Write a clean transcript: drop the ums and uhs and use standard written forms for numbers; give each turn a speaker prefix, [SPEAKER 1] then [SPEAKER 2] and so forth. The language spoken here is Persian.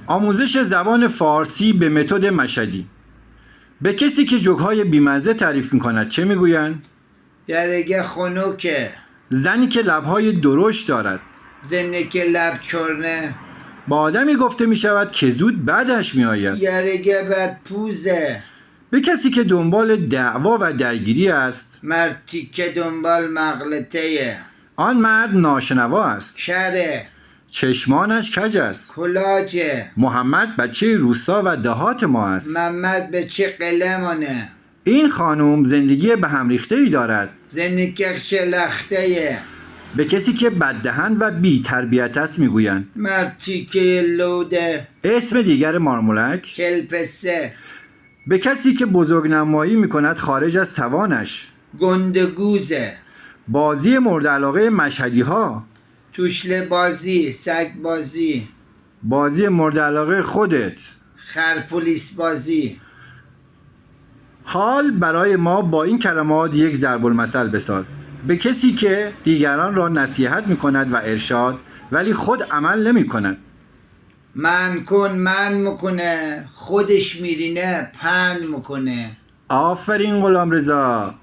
[SPEAKER 1] آموزش زبان فارسی به متد مشهدی. به کسی که جوک‌های بیمزه تعریف می‌کند چه می‌گویند؟
[SPEAKER 2] یارگه خنوکه.
[SPEAKER 1] زنی که لب‌های درشت دارد.
[SPEAKER 2] زنی که لب چرنه.
[SPEAKER 1] با آدمی گفته می‌شود که زود بعدش می‌آید.
[SPEAKER 2] یارگه بد پوزه.
[SPEAKER 1] به کسی که دنبال دعوا و درگیری است،
[SPEAKER 2] مرتی که دنبال مغلطه.
[SPEAKER 1] آن مرد ناشنوا است.
[SPEAKER 2] شره.
[SPEAKER 1] چشمانش کج است.
[SPEAKER 2] کلاجه.
[SPEAKER 1] محمد بچه روستا و دهات ما است.
[SPEAKER 2] محمد به چه قلمانه.
[SPEAKER 1] این خانم زندگی به هم ریخته‌ای دارد.
[SPEAKER 2] زنی که شلخته.
[SPEAKER 1] به کسی که بددهن و بی تربیت است میگویند.
[SPEAKER 2] مرتی که لوده.
[SPEAKER 1] اسم دیگر مارمولک.
[SPEAKER 2] کلپسه.
[SPEAKER 1] به کسی که بزرگنمایی میکند خارج از توانش.
[SPEAKER 2] گندگوزه.
[SPEAKER 1] بازی مورد علاقه مشهدی ها.
[SPEAKER 2] توشله بازی. سگ بازی.
[SPEAKER 1] بازی مورد علاقه خودت.
[SPEAKER 2] خرپولیس بازی.
[SPEAKER 1] حال برای ما با این کلمات یک ضرب المثل بساز. به کسی که دیگران را نصیحت میکند و ارشاد ولی خود عمل نمیکند.
[SPEAKER 2] من کن من میکنه، خودش میرینه پن میکنه.
[SPEAKER 1] آفرین غلام رضا.